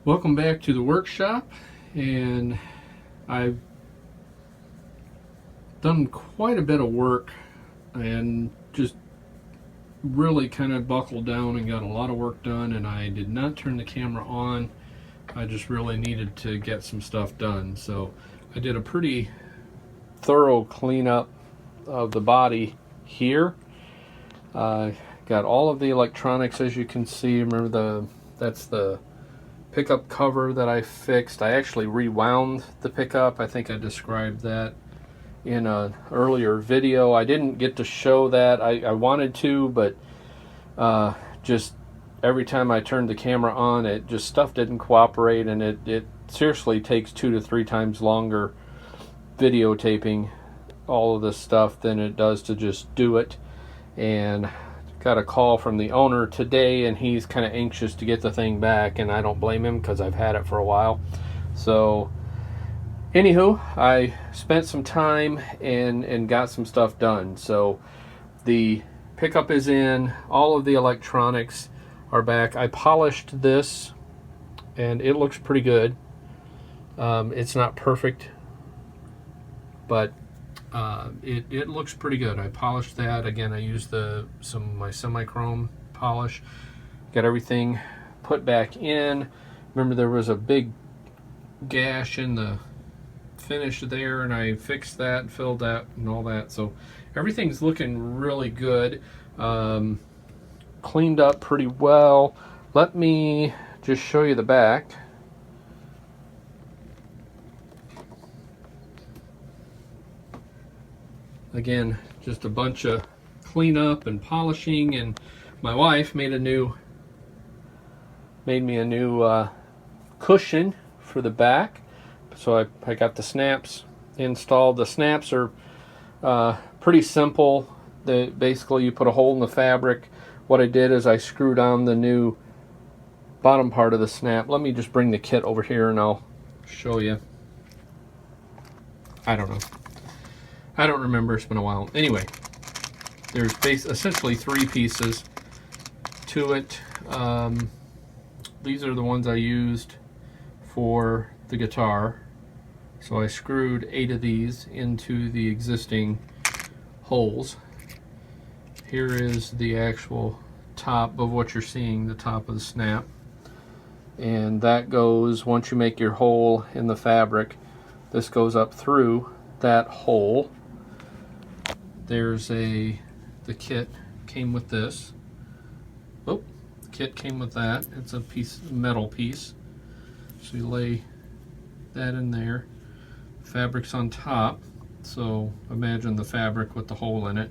Welcome back to the workshop, and I've done quite a bit of work and just really kind of buckled down and got a lot of work done, and I did not turn the camera on. I just really needed to get some stuff done, so I did a pretty thorough cleanup of the body here. Got all of the electronics, as you can see. Remember, that's the pickup cover that I fixed. I actually rewound the pickup. I think I described that in an earlier video. I didn't get to show that. I wanted to, but just every time I turned the camera on, it just stuff didn't cooperate, and it seriously takes 2 to 3 times longer videotaping all of this stuff than it does to just do it. And got a call from the owner today, and he's kind of anxious to get the thing back, and I don't blame him because I've had it for a while. So anywho, I spent some time and got some stuff done. So the pickup is in, all of the electronics are back. I polished this and it looks pretty good. It's not perfect, but it looks pretty good. I polished that. Again, I used some of my semi-chrome polish. Got everything put back in. Remember, there was a big gash in the finish there, and I fixed that, filled that, and all that. So everything's looking really good. Cleaned up pretty well. Let me just show you the back. Again, just a bunch of cleanup and polishing, and my wife made me a new cushion for the back. So I got the snaps installed. The snaps are pretty simple. Basically, you put a hole in the fabric. What I did is I screwed on the new bottom part of the snap. Let me just bring the kit over here and I'll show you. I don't know. I don't remember, it's been a while. Anyway, there's essentially 3 pieces to it. These are the ones I used for the guitar. So I screwed 8 of these into the existing holes. Here is the actual top of what you're seeing, the top of the snap. And that goes, once you make your hole in the fabric, this goes up through that hole. There's the kit came with this. Oh, the kit came with that. It's a metal piece. So you lay that in there. Fabric's on top. So imagine the fabric with the hole in it.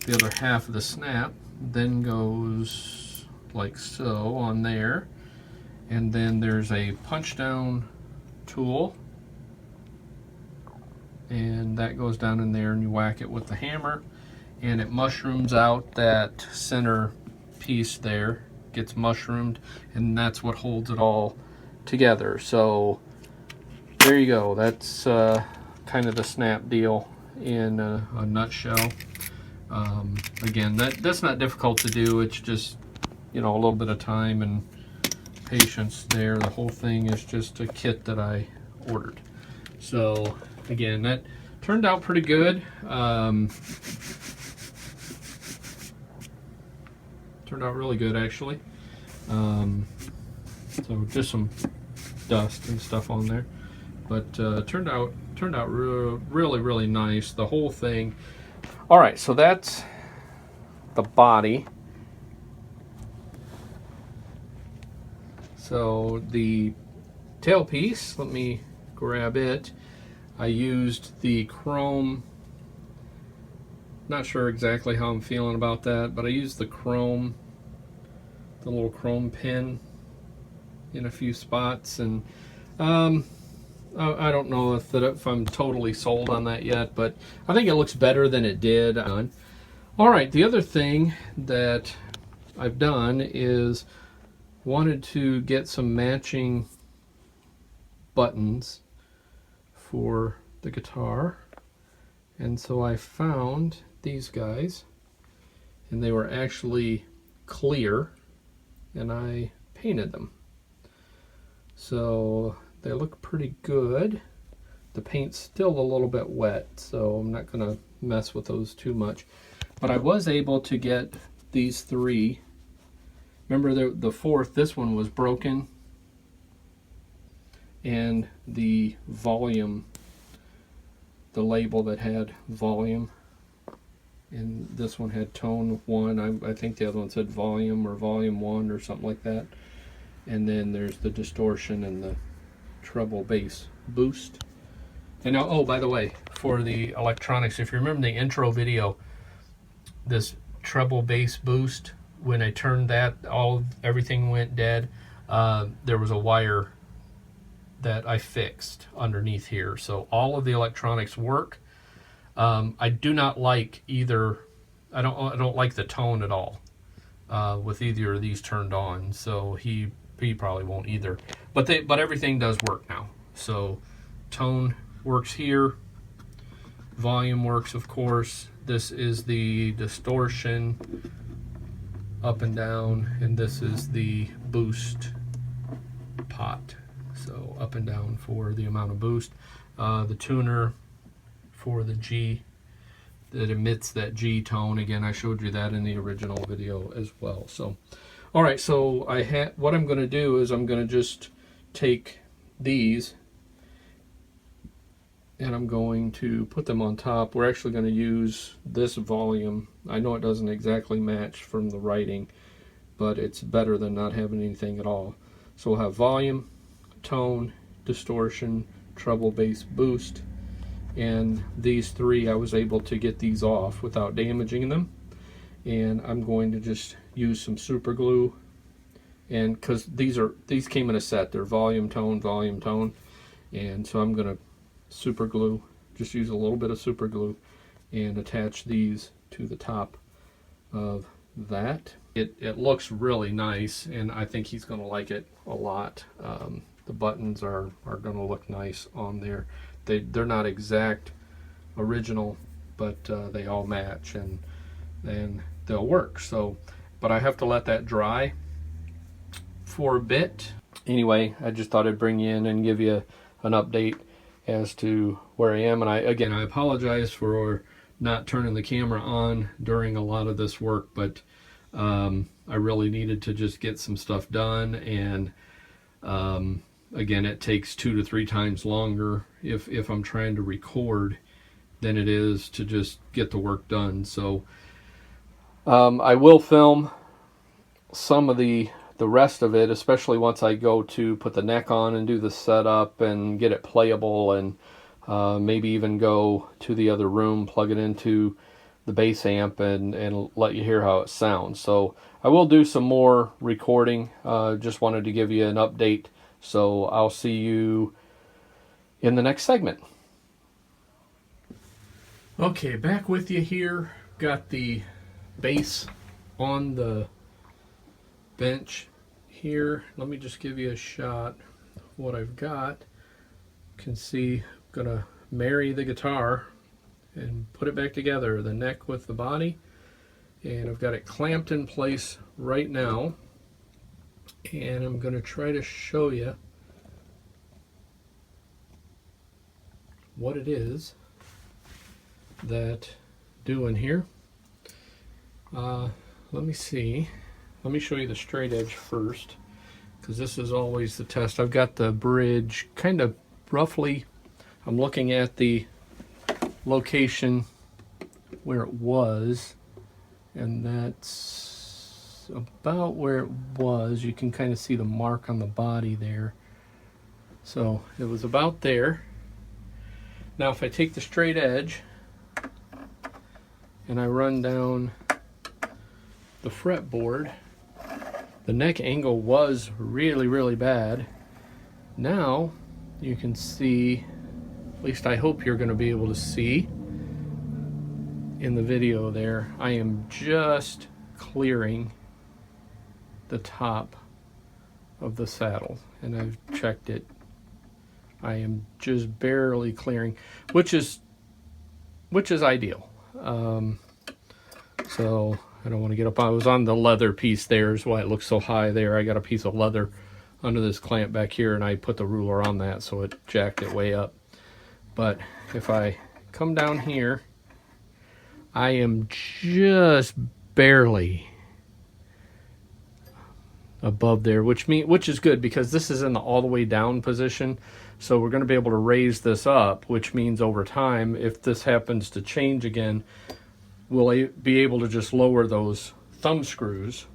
The other half of the snap then goes like so on there. And then there's a punch down tool, and that goes down in there, and you whack it with the hammer, and it mushrooms out that center piece there. Gets mushroomed, and that's what holds it all together. So there you go. That's kind of the snap deal in a nutshell. Again, that's not difficult to do. It's just, a little bit of time and patience there. The whole thing is just a kit that I ordered. So again, that turned out pretty good. Turned out really good, actually. So just some dust and stuff on there, but turned out really nice, the whole thing. All right, so that's the body. So the tailpiece, let me grab it. I used the chrome. Not sure exactly how I'm feeling about that, but I used the little chrome pin in a few spots, and I don't know if I'm totally sold on that yet, but I think it looks better than it did. All right, the other thing that I've done is wanted to get some matching buttons for the guitar, and so I found these guys, and they were actually clear, and I painted them. So they look pretty good. The paint's still a little bit wet, so I'm not gonna mess with those too much. But I was able to get these three. Remember the fourth, this one was broken, and the volume, the label that had volume, and this one had tone 1. I think the other one said volume or volume 1 or something like that. And then there's the distortion and the treble bass boost. And now, oh, by the way, for the electronics, if you remember the intro video, this treble bass boost, when I turned that, everything went dead. There was a wire that I fixed underneath here. So all of the electronics work. I do not like either. I don't like the tone at all with either of these turned on. So he probably won't either. But everything does work now. So tone works here. Volume works, of course. This is the distortion up and down, and this is the boost pot. So up and down for the amount of boost. The tuner for the G that emits that G tone. Again, I showed you that in the original video as well. So, all right. So what I'm going to do is I'm going to just take these and I'm going to put them on top. We're actually going to use this volume. I know it doesn't exactly match from the writing, but it's better than not having anything at all. So we'll have volume, tone, distortion, treble, bass, boost, and these three I was able to get these off without damaging them. And I'm going to just use some super glue, and because these came in a set, they're volume, tone, and so I'm going to super glue, just use a little bit of super glue and attach these to the top of that. It looks really nice, and I think he's going to like it a lot. The buttons are going to look nice on there. They're not exact original, but they all match, and they'll work. So, but I have to let that dry for a bit. Anyway, I just thought I'd bring you in and give you an update as to where I am. And I apologize for not turning the camera on during a lot of this work, but I really needed to just get some stuff done. And again, it takes 2 to 3 times longer if I'm trying to record than it is to just get the work done. So I will film some of the rest of it, especially once I go to put the neck on and do the setup and get it playable, and maybe even go to the other room, plug it into the bass amp, and let you hear how it sounds. So I will do some more recording. Just wanted to give you an update. So I'll see you in the next segment. Okay, back with you here. Got the bass on the bench here. Let me just give you a shot of what I've got. You can see I'm gonna marry the guitar and put it back together, the neck with the body, and I've got it clamped in place right now, and I'm gonna try to show you what it is that doing here. Let me see. Let me show you the straight edge first, because this is always the test. I've got the bridge kind of roughly, I'm looking at the location where it was, and that's about where it was. You can kind of see the mark on the body there. So it was about there. Now if I take the straight edge and I run down the fretboard, the neck angle was really bad. Now you can see, at least I hope you're going to be able to see in the video there, I am just clearing the top of the saddle, and I've checked it. I am just barely clearing, which is ideal. So I don't want to get up. I was on the leather piece there, is why it looks so high there. I got a piece of leather under this clamp back here, and I put the ruler on that, so it jacked it way up. But if I come down here, I am just barely above there, which is good because this is in the all the way down position. So we're going to be able to raise this up, which means over time, if this happens to change again, we'll be able to just lower those thumb screws.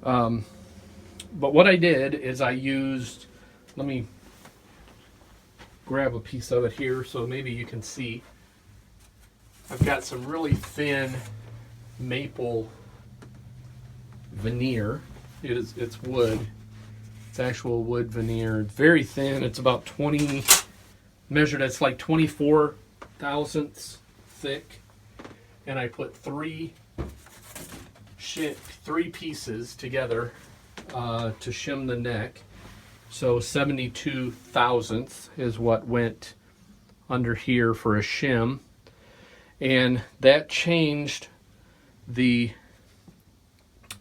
But what I did is I used, let me grab a piece of it here so maybe you can see. I've got some really thin maple veneer. It's wood. It's actual wood veneer. It's very thin. It's about 20 measured. It's like 24 thousandths thick. And I put three pieces together to shim the neck. So 72 thousandths is what went under here for a shim. And that changed the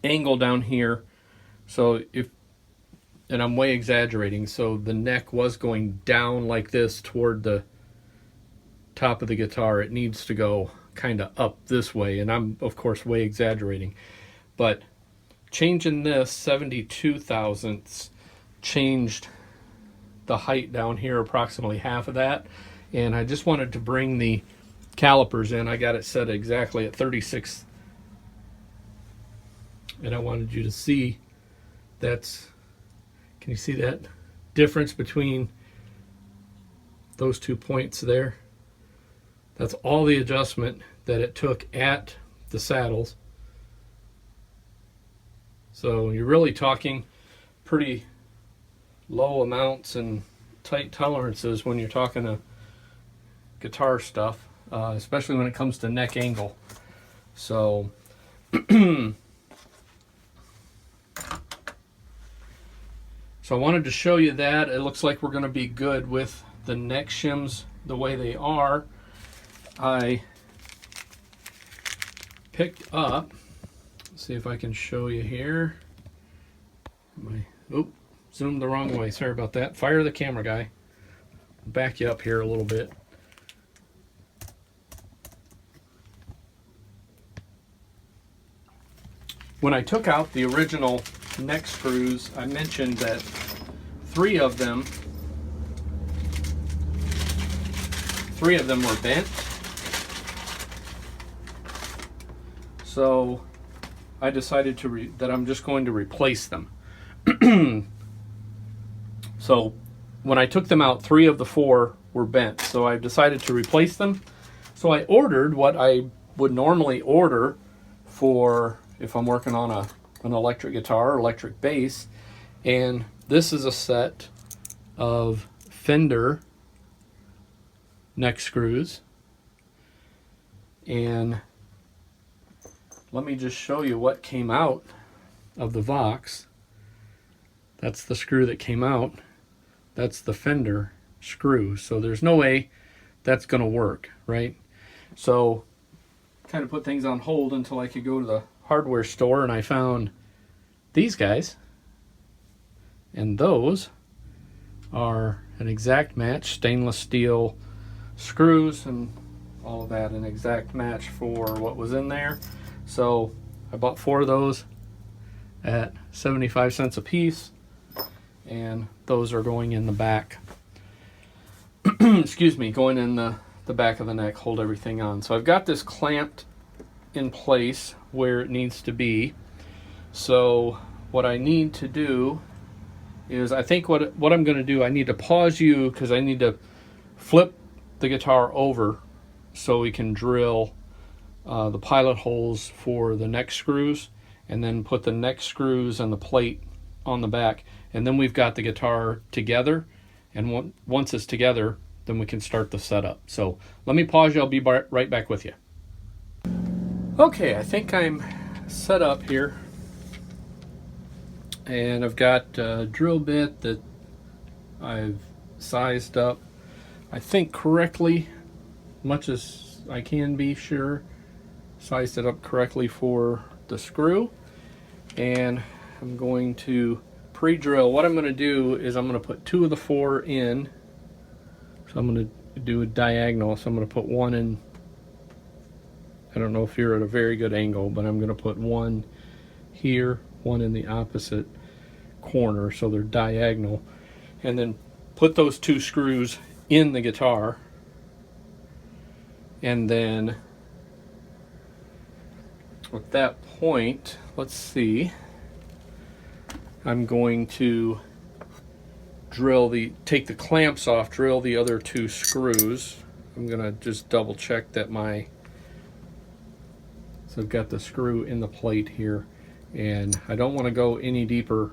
angle down here. So and I'm way exaggerating, so the neck was going down like this toward the top of the guitar. It needs to go kind of up this way, and I'm of course way exaggerating. But changing this 72 thousandths changed the height down here approximately half of that. And I just wanted to bring the calipers in. I got it set exactly at 36, and I wanted you to see can you see that difference between those 2 points there? That's all the adjustment that it took at the saddles. So you're really talking pretty low amounts and tight tolerances when you're talking to guitar stuff. Especially when it comes to neck angle. So, so I wanted to show you that. It looks like we're going to be good with the neck shims the way they are. I picked up, let's see if I can show you here. Zoomed the wrong way. Sorry about that. Fire the camera guy. Back you up here a little bit. When I took out the original neck screws, I mentioned that three of them were bent. So I decided that I'm just going to replace them. So when I took them out, 3 of the 4 were bent. So I decided to replace them. So I ordered what I would normally order for if I'm working on an electric guitar or electric bass. And this is a set of Fender neck screws. And let me just show you what came out of the VOX. That's the screw that came out. That's the Fender screw. So there's no way that's going to work, right? So kind of put things on hold until I could go to the hardware store, and I found these guys. And those are an exact match, stainless steel screws and all of that, an exact match for what was in there. So I bought 4 of those at 75 cents a piece, and those are going in the back. Excuse me, going in the back of the neck, hold everything on. So I've got this clamped in place where it needs to be. So what I need to do is, I think what I'm going to do, I need to pause you because I need to flip the guitar over so we can drill the pilot holes for the neck screws, and then put the neck screws and the plate on the back, and then we've got the guitar together. And once it's together, then we can start the setup. So let me pause you. I'll be right back with you. Okay, I think I'm set up here, and I've got a drill bit that I've sized up, I think correctly, much as I can be sure. Sized it up correctly for the screw, and I'm going to pre-drill, what I'm going to do is I'm going to put 2 of the 4 in. So I'm going to do a diagonal. So I'm going to put 1 in. I don't know if you're at a very good angle, but I'm going to put 1 here, 1 in the opposite corner, so they're diagonal, and then put those 2 screws in the guitar, and then at that point, let's see, I'm going to take the clamps off, drill the other 2 screws. I'm going to just double check that so I've got the screw in the plate here, and I don't want to go any deeper,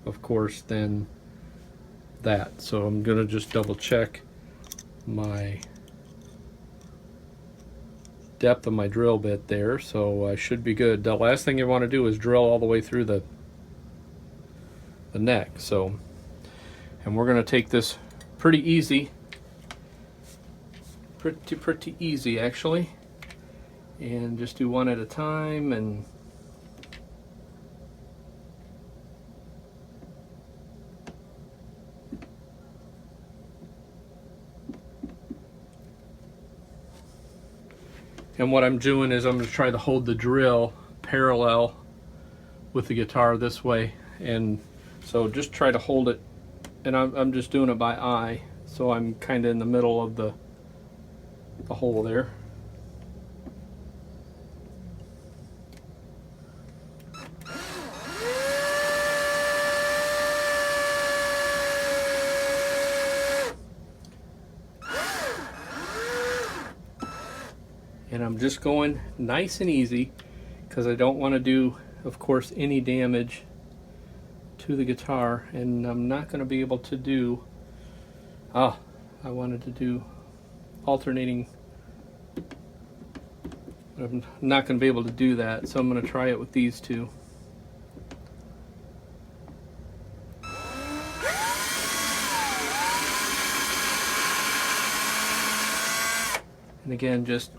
of course, than that. So I'm going to just double check my depth of my drill bit there, so I should be good. The last thing you want to do is drill all the way through the neck. So, and we're going to take this pretty easy, pretty easy actually, and just do one at a time. And what I'm doing is I'm going to try to hold the drill parallel with the guitar this way, and so just try to hold it, and I'm just doing it by eye, so I'm kind of in the middle of the hole there. And I'm just going nice and easy because I don't want to do, of course, any damage to the guitar, and I'm not going to be able to do, I wanted to do alternating, but I'm not going to be able to do that, so I'm going to try it with these 2. And again, just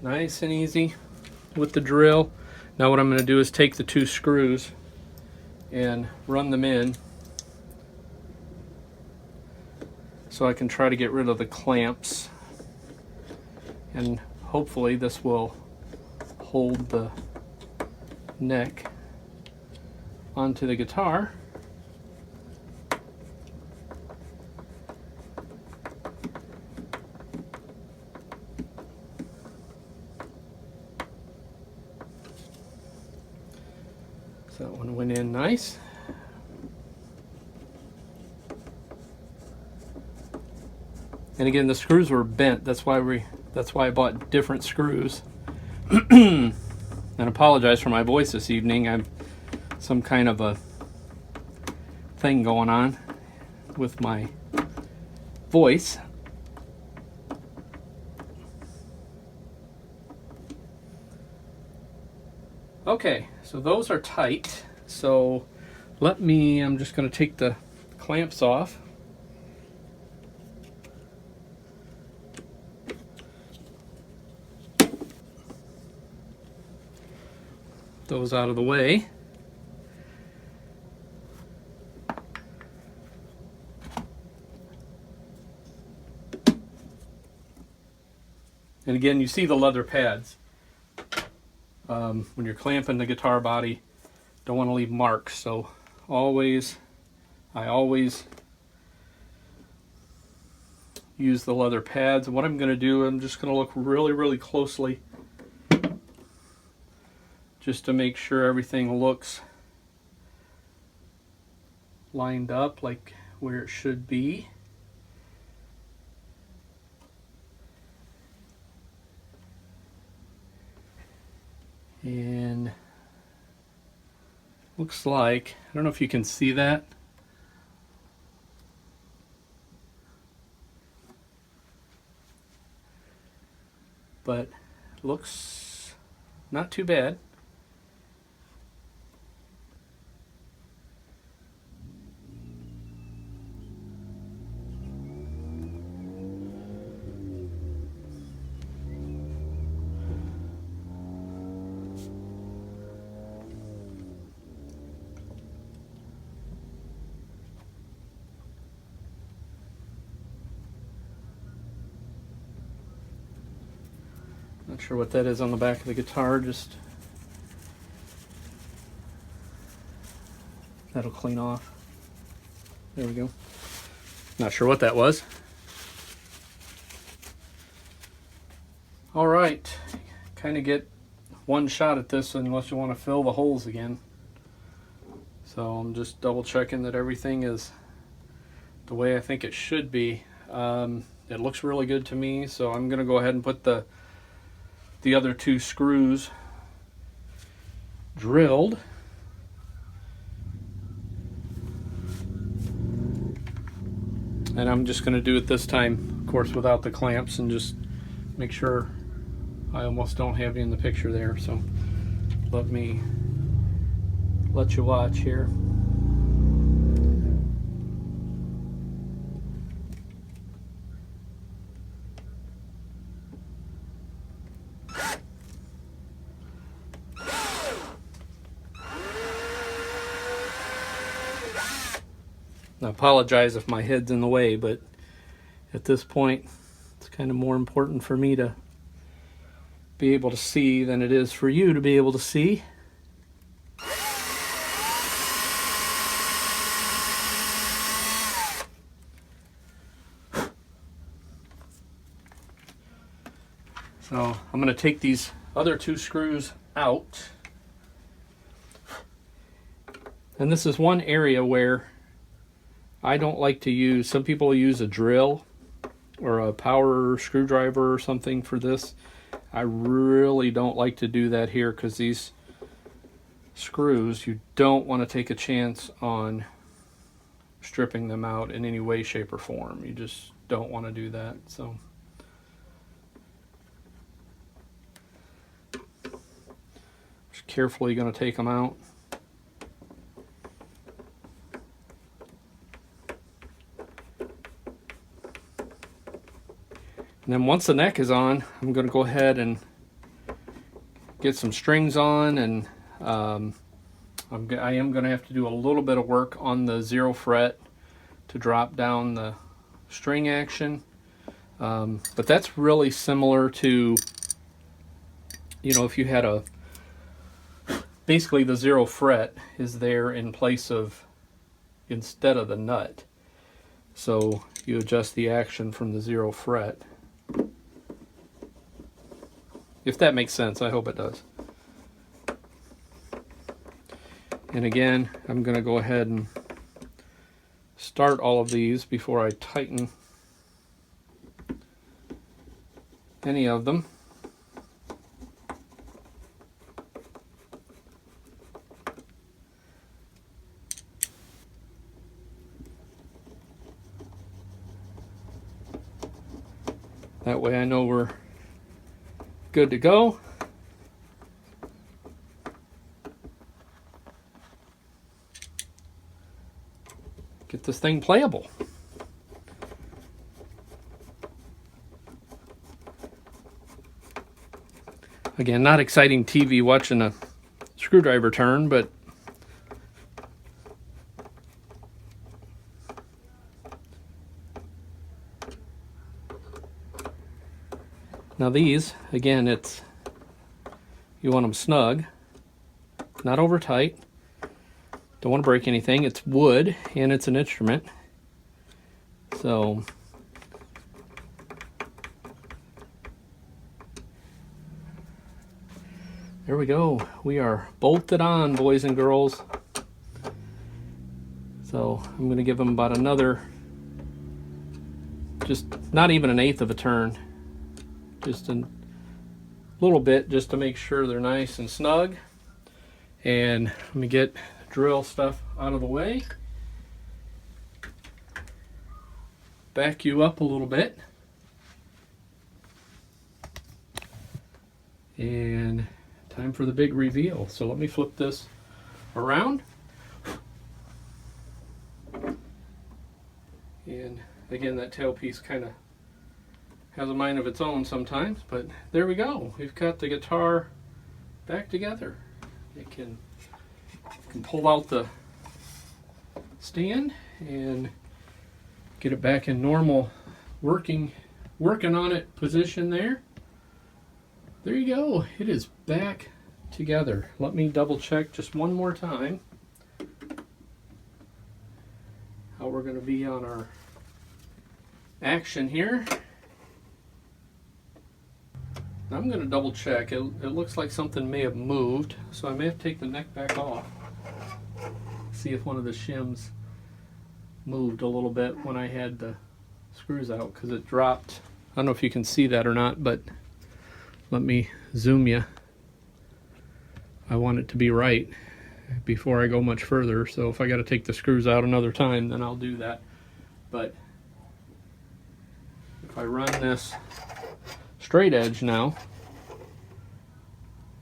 nice and easy with the drill. Now what I'm going to do is take the 2 screws and run them in so I can try to get rid of the clamps, and hopefully this will hold the neck onto the guitar. So that one went in nice. And again, the screws were bent. That's why I bought different screws. And apologize for my voice this evening. I've some kind of a thing going on with my voice. Okay, so those are tight. So I'm just going to take the clamps off. Those out of the way. And again, you see the leather pads. When you're clamping the guitar body, don't want to leave marks, so I always use the leather pads. And what I'm going to do, I'm just going to look really, really closely just to make sure everything looks lined up like where it should be. And looks like, I don't know if you can see that, but looks not too bad. Not sure what that is on the back of the guitar, just that'll clean off. There we go. Not sure what that was. All right, kind of get one shot at this unless you want to fill the holes again. So I'm just double checking that everything is the way I think it should be. It looks really good to me, so I'm gonna go ahead and put the other two screws drilled. And I'm just going to do it this time, of course, without the clamps, and just make sure I almost don't have you in the picture there. So let me let you watch here. I apologize if my head's in the way, but at this point it's kind of more important for me to be able to see than it is for you to be able to see. So I'm going to take these other two screws out, and this is one area where I don't like to use, some people use a drill or a power screwdriver or something for this. I really don't like to do that here, because these screws, you don't want to take a chance on stripping them out in any way, shape, or form. You just don't want to do that. So just carefully going to take them out. And then once the neck is on, I'm going to go ahead and get some strings on, and I am going to have to do a little bit of work on the 0 fret to drop down the string action. But that's really similar to, you know, if you had a, basically the 0 fret is there in place of, instead of the nut. So you adjust the action from the 0 fret. If that makes sense, I hope it does. And again, I'm going to go ahead and start all of these before I tighten any of them. That way I know we're good to go. Get this thing playable. Again, not exciting TV watching a screwdriver turn, but now these, again, it's, you want them snug, not over tight. Don't want to break anything. It's wood and it's an instrument. So there we go. We are bolted on, boys and girls. So I'm going to give them about another, just not even 1/8 of a turn. Just a little bit, just to make sure they're nice and snug. And let me get drill stuff out of the way. Back you up a little bit. And time for the big reveal. So let me flip this around. And again, that tailpiece kind of has a mind of its own sometimes, but there we go. We've got the guitar back together. It can pull out the stand and get it back in normal working on it position there. There you go. It is back together. Let me double check just one more time how we're going to be on our action here. I'm going to double check. It looks like something may have moved, so I may have to take the neck back off. See if one of the shims moved a little bit when I had the screws out, because it dropped. I don't know if you can see that or not, but let me zoom you. I want it to be right before I go much further, so if I got to take the screws out another time, then I'll do that. But if I run this straight edge now,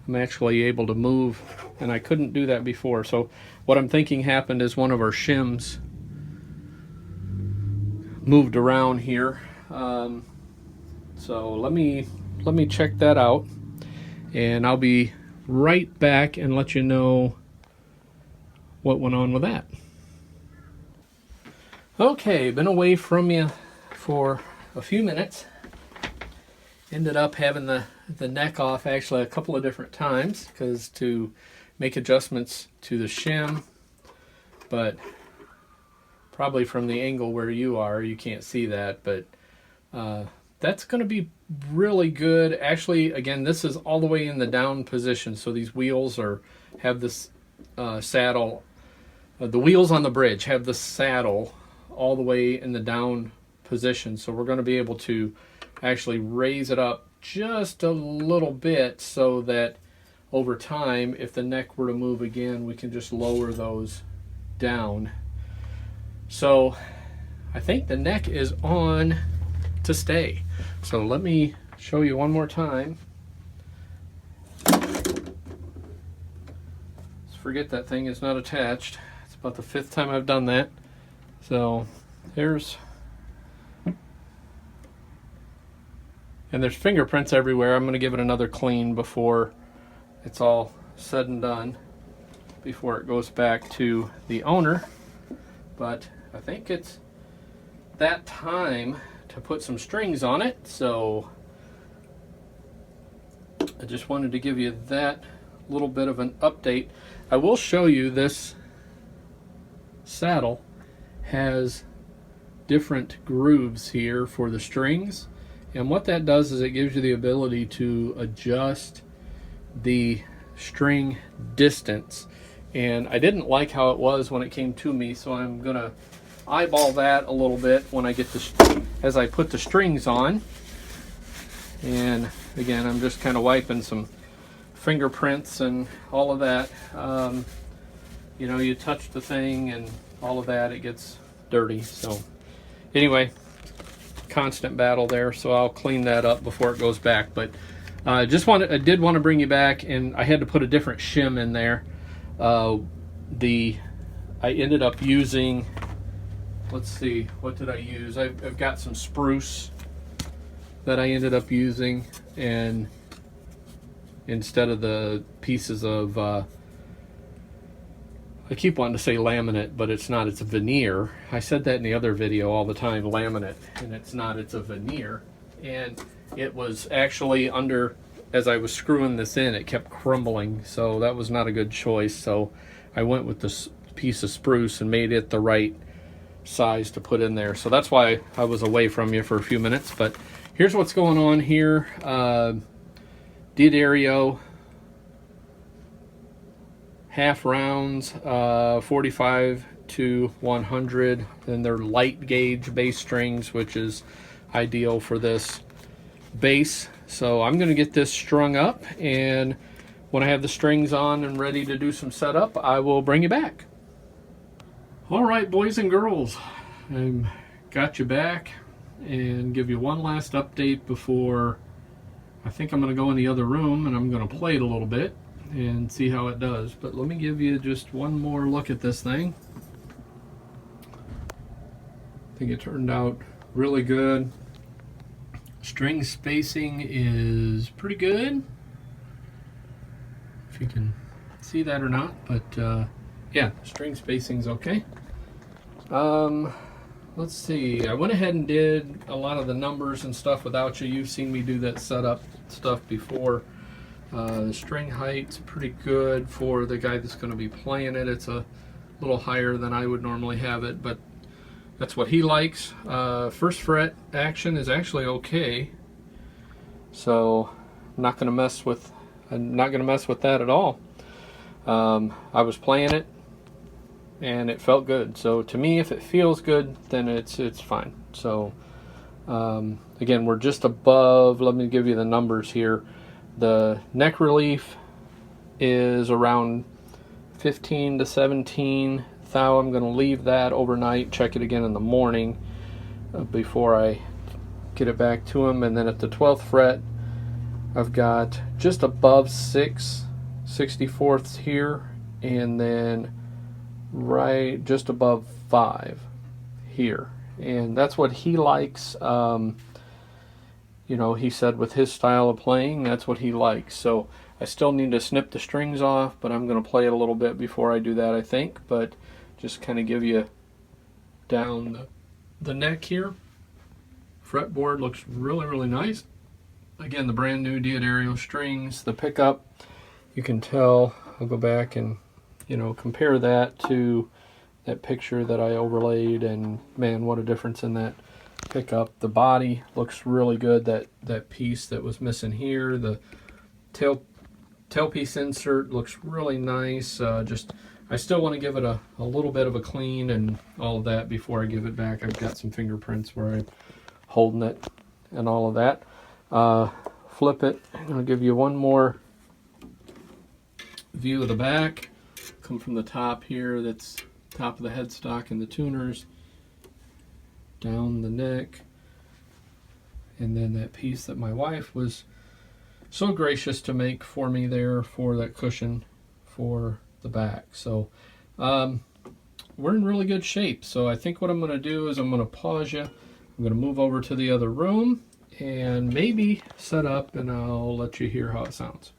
I'm actually able to move, and I couldn't do that before. So what I'm thinking happened is one of our shims moved around here. So let me check that out, and I'll be right back and let you know what went on with that. Okay, been away from you for a few minutes. Ended up having the neck off actually a couple of different times because to make adjustments to the shim, but probably from the angle where you are, you can't see that, but that's going to be really good. Actually, again, this is all the way in the down position, so these wheels have this saddle. The wheels on the bridge have the saddle all the way in the down position, so we're going to be able to actually raise it up just a little bit so that over time, if the neck were to move again, we can just lower those down. So I think the neck is on to stay. So let me show you one more time. Let's forget that thing is not attached. It's about the 5th time I've done that. So there's fingerprints everywhere. I'm going to give it another clean before it's all said and done, before it goes back to the owner. But I think it's that time to put some strings on it, so I just wanted to give you that little bit of an update. I will show you this saddle has different grooves here for the strings, and what that does is it gives you the ability to adjust the string distance, and I didn't like how it was when it came to me, so I'm gonna eyeball that a little bit when I get as I put the strings on. And again, I'm just kind of wiping some fingerprints and all of that. You know, you touch the thing and all of that, it gets dirty. So anyway, constant battle there, so I'll clean that up before it goes back. But I did want to bring you back, and I had to put a different shim in there. I ended up using, let's see, what did I use? I've got some spruce that I ended up using, and instead of the pieces of, I keep wanting to say laminate, but it's not, it's a veneer. I said that in the other video all the time, laminate, and it's not, it's a veneer. And it was actually under, as I was screwing this in, it kept crumbling, so that was not a good choice. So I went with this piece of spruce and made it the right size to put in there. So that's why I was away from you for a few minutes. But here's what's going on here. D'Addario half rounds, 45 to 100, and they're light gauge bass strings, which is ideal for this bass. So I'm going to get this strung up, and when I have the strings on and ready to do some setup, I will bring you back. All right, boys and girls, I've got you back and give you one last update before I think I'm going to go in the other room and I'm going to play it a little bit and see how it does. But let me give you just one more look at this thing. I think it turned out really good. String spacing is pretty good, if you can see that or not, but yeah, string spacing's okay. Let's see, I went ahead and did a lot of the numbers and stuff without you. You've seen me do that setup stuff before. The string height's pretty good for the guy that's going to be playing it. It's a little higher than I would normally have it, but that's what he likes. First fret action is actually okay, so I'm not going to mess with that at all. I was playing it and it felt good. So to me, if it feels good, then it's fine. So again, we're just above. Let me give you the numbers here. The neck relief is around 15 to 17 thou. I'm going to leave that overnight, check it again in the morning before I get it back to him. And then at the 12th fret, I've got just above 6/64 here, and then right just above 5 here. And that's what he likes. You know, he said with his style of playing, that's what he likes. So I still need to snip the strings off, but I'm going to play it a little bit before I do that, I think. But just kind of give you down the neck here. Fretboard looks really, really nice. Again, the brand new Diodario strings. The pickup, you can tell. I'll go back and, you know, compare that to that picture that I overlaid, and man, what a difference in that pickup. The body looks really good. That piece that was missing here, the tailpiece insert looks really nice. I still want to give it a little bit of a clean and all of that before I give it back. I've got some fingerprints where I'm holding it and all of that. Flip it. I'm going to give you one more view of the back. Come from the top here, that's top of the headstock and the tuners, down the neck, and then that piece that my wife was so gracious to make for me there for that cushion for the back. So we're in really good shape. So I think what I'm going to do is I'm going to pause you. I'm going to move over to the other room and maybe set up, and I'll let you hear how it sounds.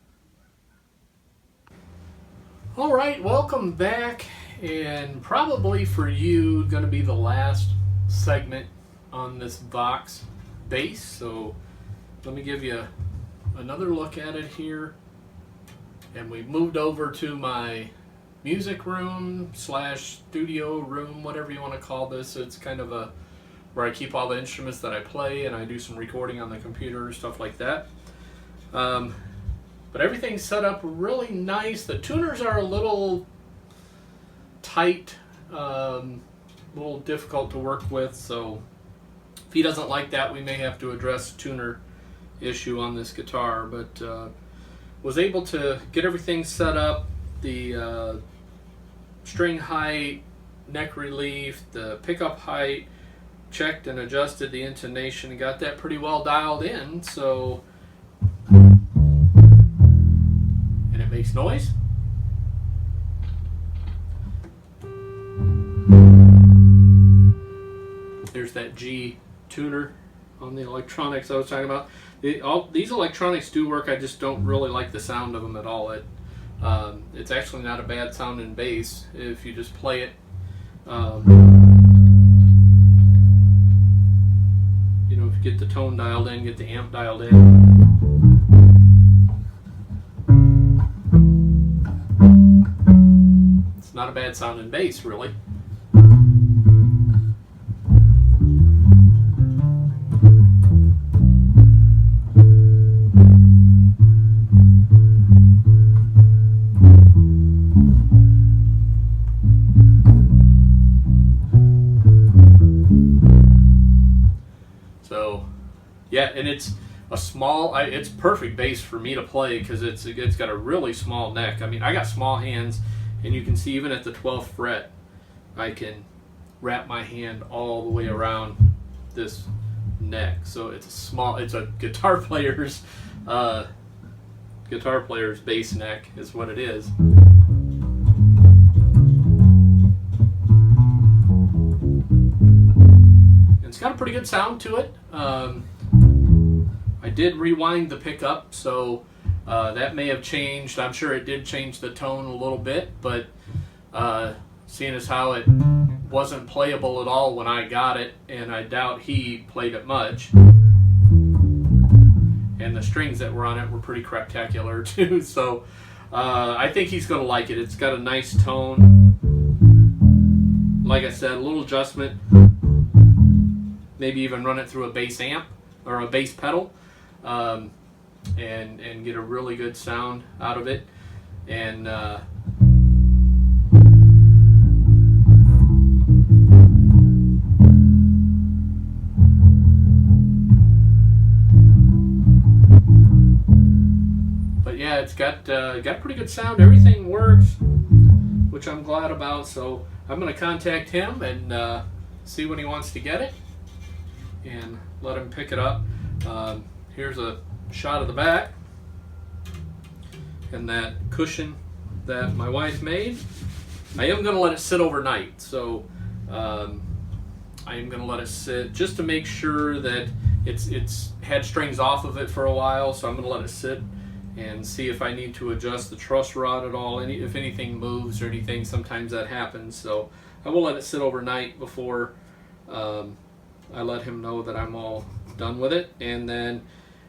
All right, welcome back, and probably for you going to be the last segment on this VOX bass. So let me give you another look at it here. And we've moved over to my music room / studio room, whatever you want to call this. It's kind of where I keep all the instruments that I play, and I do some recording on the computer, stuff like that. But everything's set up really nice. The tuners are a little tight, a little difficult to work with, so if he doesn't like that, we may have to address a tuner issue on this guitar. But was able to get everything set up, the string height, neck relief, the pickup height, checked and adjusted the intonation, and got that pretty well dialed in. So, and it makes noise. There's that G tuner on the electronics I was talking about. These electronics do work. I just don't really like the sound of them at all. It's actually not a bad sound in bass if you just play it. You know, if you get the tone dialed in, get the amp dialed in. It's not a bad sound in bass, really. Yeah, and it's a small, it's perfect bass for me to play because it's got a really small neck. I mean, I got small hands, and you can see even at the 12th fret, I can wrap my hand all the way around this neck. So it's a guitar player's bass neck is what it is. It's got a pretty good sound to it. I did rewind the pickup, so that may have changed. I'm sure it did change the tone a little bit, but seeing as how it wasn't playable at all when I got it, and I doubt he played it much, and the strings that were on it were pretty craptacular too. So I think he's going to like it. It's got a nice tone. Like I said, a little adjustment. Maybe even run it through a bass amp or a bass pedal, and get a really good sound out of it. And but yeah, it's got pretty good sound. Everything works, which I'm glad about. So I'm going to contact him and see when he wants to get it, and let him pick it up. Here's a shot of the back, and that cushion that my wife made. I am going to let it sit overnight, so I am going to let it sit just to make sure that it's had strings off of it for a while. So I'm going to let it sit and see if I need to adjust the truss rod at all, if anything moves or anything. Sometimes that happens, so I will let it sit overnight before I let him know that I'm all done with it. And then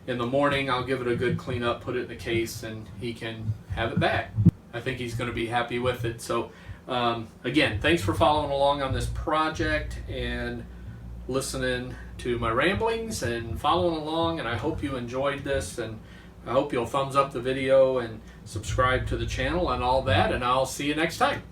in the morning I'll give it a good clean up, put it in the case, and he can have it back. I think he's going to be happy with it. So again, thanks for following along on this project and listening to my ramblings and following along, and I hope you enjoyed this, and I hope you'll thumbs up the video and subscribe to the channel and all that, and I'll see you next time.